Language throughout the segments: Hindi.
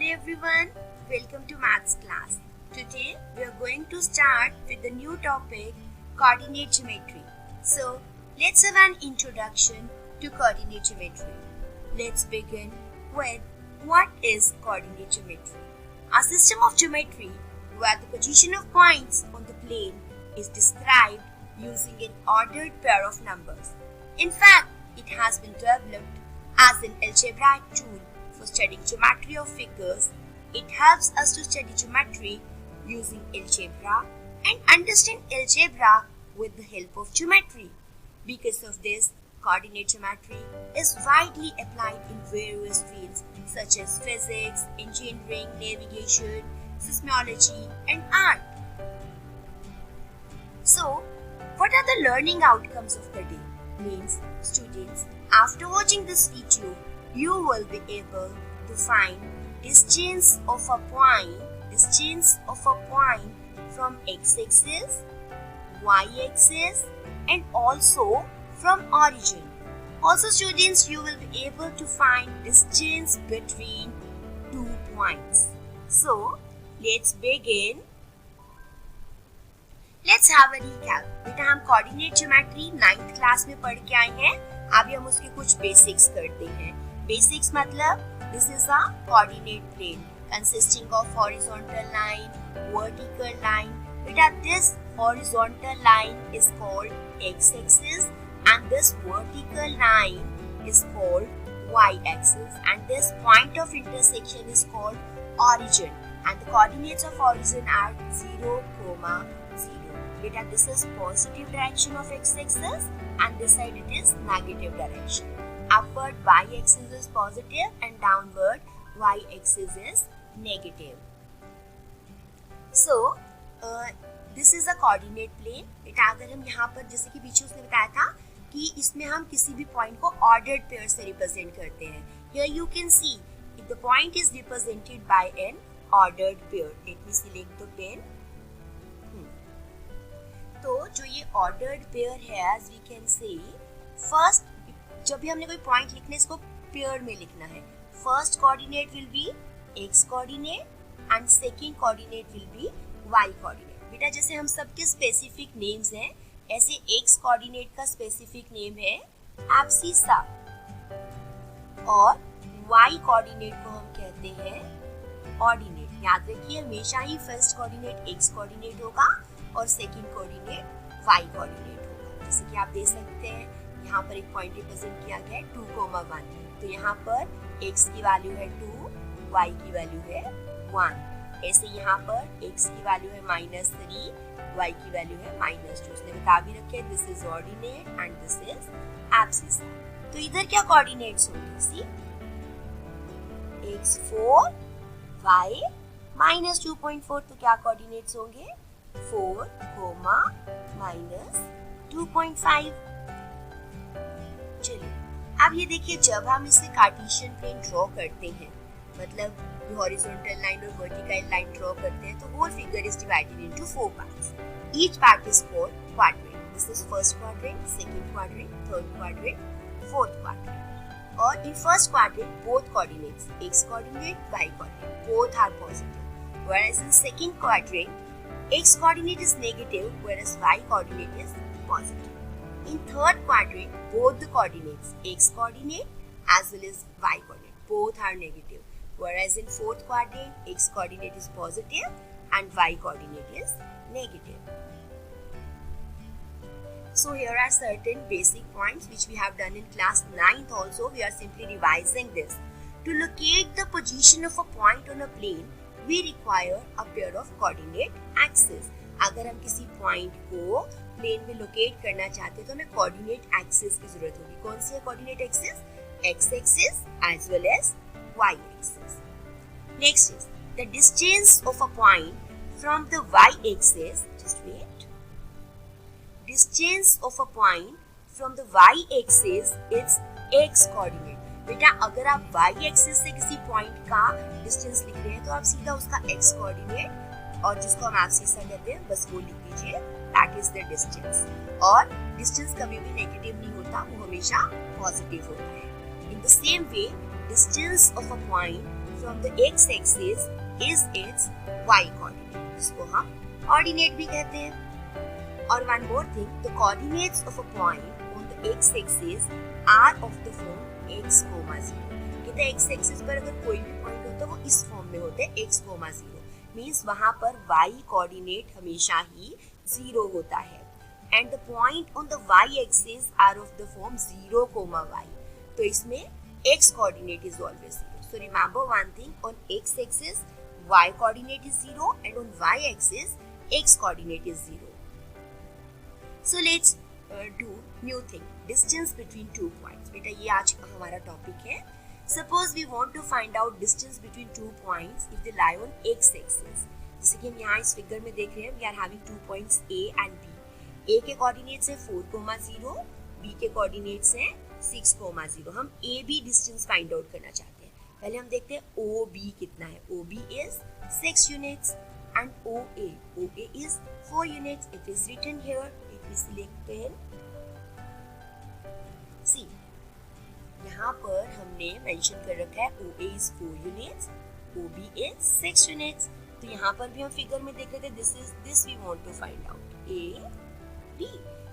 everyone, welcome to Maths class. Today we are going to start with the new topic coordinate geometry. So let's have an introduction to coordinate geometry. Let's begin with what is coordinate geometry. A system of geometry where the position of points on the plane is described using an ordered pair of numbers. In fact, it has been developed as an algebraic tool for studying geometry of figures. It helps us to study geometry using algebra and understand algebra with the help of geometry. Because of this, coordinate geometry is widely applied in various fields such as physics, engineering, navigation, seismology, and art. So, what are the learning outcomes of the day? Means, students, after watching this video, you will be able to find distance of a point from x-axis, y-axis, and also from origin. Also, students, you will be able to find distance between 2 points. So, let's begin. Let's have a recap. बेटा हम कोऑर्डिनेट ज्योमेट्री 9th क्लास में पढ़ के आए हैं. अभी हम उसके कुछ बेसिक्स करते हैं. बेसिक्स मतलब this is a coordinate plane consisting of horizontal line, vertical line. बेटा this horizontal line is called x-axis and this vertical line is called y-axis and this point of intersection is called origin and the coordinates of origin are 0, 0. Beta, this is positive direction of x-axis and this side it is negative direction. Upward y-axis is positive and downward y-axis is negative. So, this is a coordinate plane. बेटा अगर हम यहाँ पर जैसे कि पीछे उसने बताया था कि इसमें हम किसी भी पॉइंट को ऑर्डर्ड पेयर से रिप्रेजेंट करते हैं. Here you can see if the point is represented by an ordered pair. Let me select the pen. तो जो ये ऑर्डर्ड पेयर है as we can say, first जब भी हमने कोई पॉइंट लिखना है इसको पेयर में लिखना है. First coordinate will be x coordinate and second coordinate will be y coordinate. बेटा जैसे हम सबके स्पेसिफिक नेम्स हैं ऐसे एक्स कोऑर्डिनेट का स्पेसिफिक नेम है एब्सिसा और वाई कोऑर्डिनेट को हम कहते हैं ऑर्डिनेट. याद रखिए हमेशा ही फर्स्ट कोऑर्डिनेट एक्स कोऑर्डिनेट होगा और सेकंड कोऑर्डिनेट वाई कोऑर्डिनेट होगा. जैसे कि आप देख सकते हैं यहाँ पर एक पॉइंट रिप्रेजेंट किया गया है 2,1. तो यहाँ पर x की वैल्यू है 2, y की वैल्यू है 1. ऐसे यहाँ पर x की वैल्यू है -3, y की वैल्यू है -2. उसने बता भी रखे this is ordinate and this is abscissa. तो इधर क्या कोऑर्डिनेट्स होंगे? सी x4 y -2.4. तो क्या कोऑर्डिनेट्स होंगे? 4, -2.5. चलिए अब ये देखिए जब हम इसे कार्टेशियन प्लेन ड्रॉ करते हैं मतलब हॉरिजॉन्टल लाइन और वर्टिकल लाइन ड्रॉ करते हैं तो whole figure is divided into 4 parts. Each part is called quadrant. This is first quadrant, second quadrant, third quadrant, fourth quadrant. और in first quadrant both coordinates x coordinate y coordinate both are positive, whereas in second quadrant x coordinate is negative whereas y coordinate is positive. In third quadrant, both the coordinates x coordinate as well as y coordinate both are negative, whereas in fourth quadrant x coordinate is positive and y coordinate is negative. So here are certain basic points which we have done in class 9th also. We are simply revising this. To locate the position of a point on a plane, we require a pair of coordinate axes. अगर हम किसी पॉइंट को प्लेन में लोकेट करना चाहते हैं तो हमें कोऑर्डिनेट एक्सिस की जरूरत होगी. कौन सी है coordinate axis? X axis as well as y axis. Next is the distance of a point from the y axis. Just wait. Distance of a point from the y axis is x coordinate. बेटा अगर आप वाई एक्सिस से किसी पॉइंट का डिस्टेंस लिख रहे हैं तो आप सीधा उसका एक्स कोऑर्डिनेट और जिसको हम एब्सिसा कहते हैं बस वो लिख दीजिए. That is the distance. और डिस्टेंस कभी भी नेगेटिव नहीं होता, वो हमेशा पॉजिटिव होता है. In the same way distance of a point from the x axis is its y coordinate. इसको हम ऑर्डिनेट भी कहते हैं. और one more thing, the coordinates of a point on the x axis are of the form x, 0. कहते हैं x axis पर अगर कोई भी पॉइंट होता है वो इस फॉर्म में होते हैं x, 0. मीन्स वहाँ पर y कोऑर्डिनेट हमेशा ही 0 होता है. And the point on the y-axis are of the form 0, y. तो इसमें x coordinate is always 0. So remember one thing, on x-axis y coordinate is 0 and on y-axis x coordinate is 0. So let's do new thing, distance between two points. बेटा ये आज का हमारा टॉपिक है. Suppose we want to find out distance between two points if they lie on x-axis. जैसे कि हम यहाँ इस फिगर में देख रहे हैं, we are having 2 points A and B. A के कोऑर्डिनेट्स है 4, 0, B के कोऑर्डिनेट्स है 6, 0. हम AB डिस्टेंस फाइंड आउट करना चाहते हैं. पहले हम देखते हैं OB कितना है. OB is 6 units and OA is 4 units. It is written here. If we select pen, see, यहाँ पर हमने मेंशन कर रखा है OA is 4 units, OB is 6 units. तो यहाँ पर भी हम फिगर में देख रहे थे, this we want to find out. A B.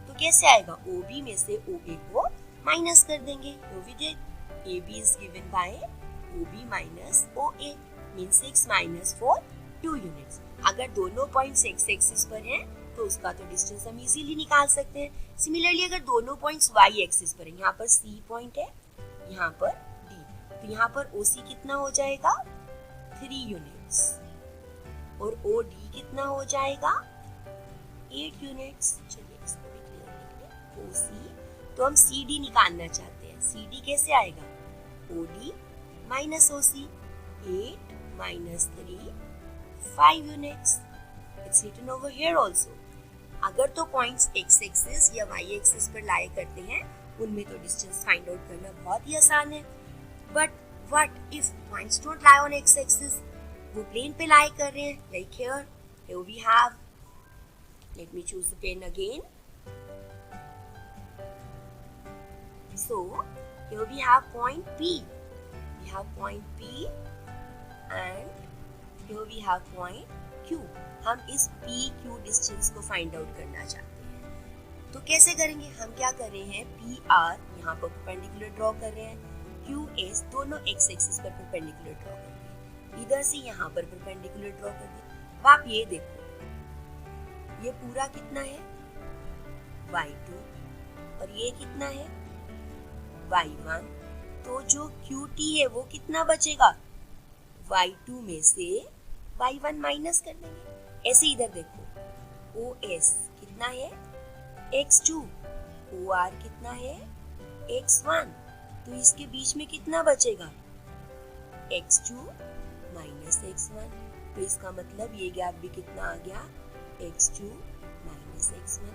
तो कैसे आएगा? OB में से OA को माइनस कर देंगे. तो we did. AB is given by OB minus OA means 6 minus 4, 2 units. अगर दोनों पॉइंट्स x एक्सिस पर हैं तो उसका तो डिस्टेंस हम इजीली निकाल सकते हैं. सिमिलरली अगर दोनों पॉइंट्स y एक्सिस पर हैं, यहाँ पर C पॉइंट है, यहाँ पर D, तो यहाँ पर OC कितना हो जाएगा? 3 यूनिट्स. और OD कितना हो जाएगा? 8 यूनिट्स. चलिए इसको भी क्लियर लिख लें. OC, तो हम CD निकालना चाहते हैं. CD कैसे आएगा? OD minus OC, 8 minus 3, 5 units. It's written over here also. अगर तो पॉइंट्स x एक्सिस या y एक्सिस पर लाई करते हैं, उनमें तो डिस्टेंस फाइंड आउट करना बहुत ही आसान है. But what if points don't lie on x axis? वो प्लेन पे लाई कर रहे हैं. Like here we have, let me choose the pen again. So here we have point P. We have point P and here we have point Q. हम इस PQ डिस्टेंस को फाइंड आउट करना चाहते हैं. तो कैसे करेंगे? हम क्या कर रहे हैं? PR यहाँ पर परपेंडिकुलर ड्रॉ कर रहे हैं, QS दोनों x एक्सिस पर परपेंडिकुलर ड्रॉ कर रहे हैं. इधर से यहाँ पर परपेंडिकुलर ड्रॉ कर दिया. अब आप ये देखो, ये पूरा कितना है? y2 और ये कितना है? y1. तो जो QT है वो कितना बचेगा? y2 में से y1 माइनस कर देंगे. ऐसे इधर देखो, OS कितना है? x2. OR कितना है? x1. तो इसके बीच में कितना बचेगा? x2 minus x1. तो इसका मतलब ये गैप भी कितना आ गया? x2 minus x1.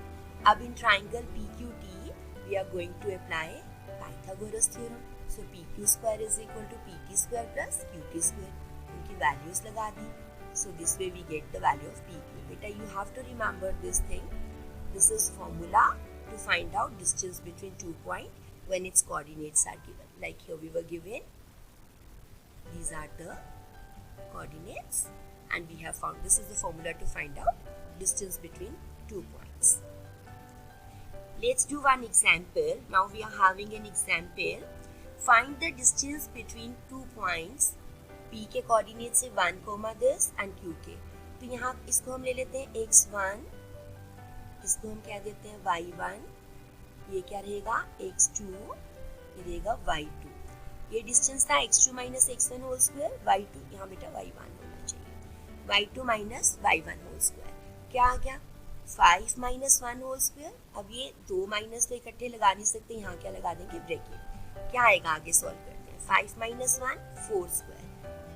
अब in triangle PQT we are going to apply Pythagoras theorem. So PQ square is equal to PT square plus QT square. उनकी values लगा दी. So this way we get the value of PQ. बेटा you have to remember this thing. This is formula to find out distance between 2 points when its coordinates are given. Like here we were given, these are the coordinates and we have found this is the formula to find out distance between 2 points. Let's do one example. Now we are having an example. Find the distance between 2 points. P के coordinates है 1, this and Q के. तो यहाँ इसको हम ले लेते हैं x1, इसको हम क्या देते हैं? y1. ये क्या रहेगा? x2. ये रहेगा y2. ये डिस्टेंस था x2 minus x1 whole square, y2. यहाँ बेटा y1 होना चाहिए. y2 minus y1 whole square. क्या आ गया? 5 minus 1 whole square. अब ये 2 माइनस तो इकट्ठे लगा नहीं सकते, यहाँ क्या लगा देंगे? ब्रैकेट. क्या आएगा? आगे सॉल्व करते हैं. 5 minus 1 4 square.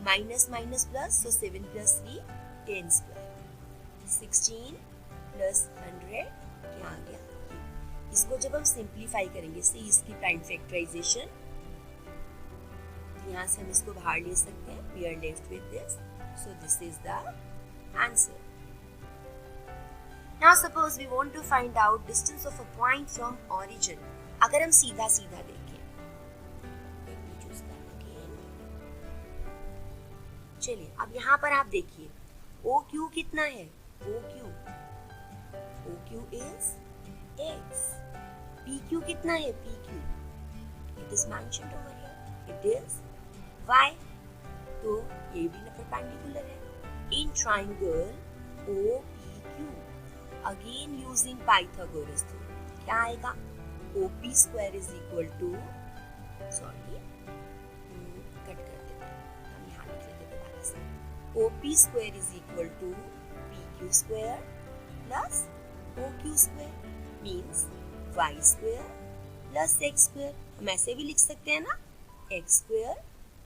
Minus minus plus, so 7 plus 3 10 square. 16 plus 100 क्या आ गया? इसको जब हम सिंप्लीफाई करेंगे, से इसकी प्राइम फैक्टराइजेशन, यहाँ से हम इसको बाहर ले सकते हैं. We are left with this. So this is the answer. Now suppose we want to find out distance of a point from origin. अगर हम सीधा सीधा देखें, let me choose that again. चलिए अब यहाँ पर आप देखिए ओ क्यू कितना है, O Q is x, P Q कितना है, P Q it is mentioned over here, it is y, तो ये भी परपेंडिकुलर है। In triangle O P Q again using Pythagoras theorem क्या आएगा, O P square is equal to, sorry cut कर देते हैं, हम यहाँ लिख लेते हैं दोबारा से, O P square is equal to P Q square plus O Q square means y square plus x square. हम ऐसे भी लिख सकते हैं ना, x square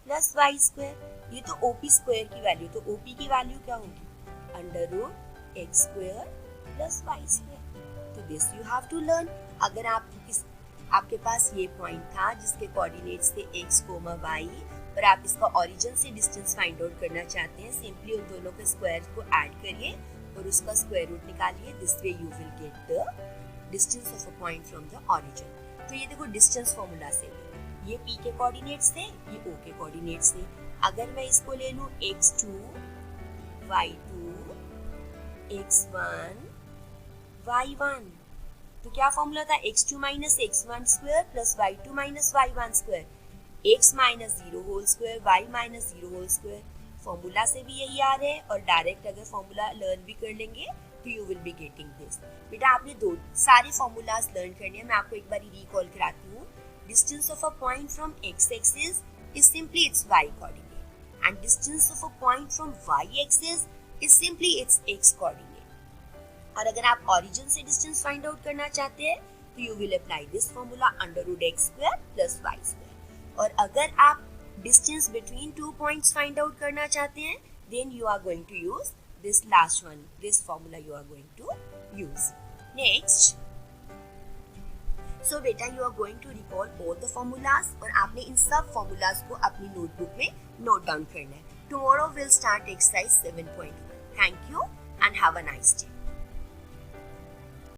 plus y square. ये तो ओपी स्क्वायर की वैल्यू, तो ओपी की वैल्यू क्या होगी, under root x square plus y square. तो this you have to learn. अगर आपके पास ये पॉइंट था जिसके कोऑर्डिनेट्स थे x, y और आप इसका ओरिजिन से डिस्टेंस फाइंड आउट करना चाहते हैं, सिंपली उन दोनों के स्क्वायर को ऐड करिए और उसका स्क्वायर रूट निकालिए। This way you will get the distance of a point from the origin. तो ये देखो डिस्टेंस फॉर्मूला से ये p के कोऑर्डिनेट्स थे, ये o के कोऑर्डिनेट्स थे। अगर मैं इसको ले लूं x2, y2, x1, y1, तो क्या फॉर्मूला था, x2 minus x1 square plus y2 minus y1 square, x minus 0 whole square, y minus 0 whole square. Formula से भी यही आ रहे हैं और डायरेक्ट अगर फॉर्मूला लर्न भी कर लेंगे तो you will be getting this. बेटा आपने दो सारे फॉर्मूलाज लर्न करने हैं, मैं आपको एक बार रिकॉल कराती हूँ। Distance of a point from x-axis is simply its y coordinate, and distance of a point from y-axis is simply its x coordinate. और अगर आप origin से distance find out करना चाहते हैं, तो you will apply this formula under root x square plus y square. और अगर आप distance between two points find out करना चाहते हैं, then you are going to use this last one. This formula you are going to use. Next. So बेटा you are going to recall all the formulas और आपने इन सब formulas को अपनी notebook में note down करना है. Tomorrow we'll start exercise 7.1. Thank you and have a nice day.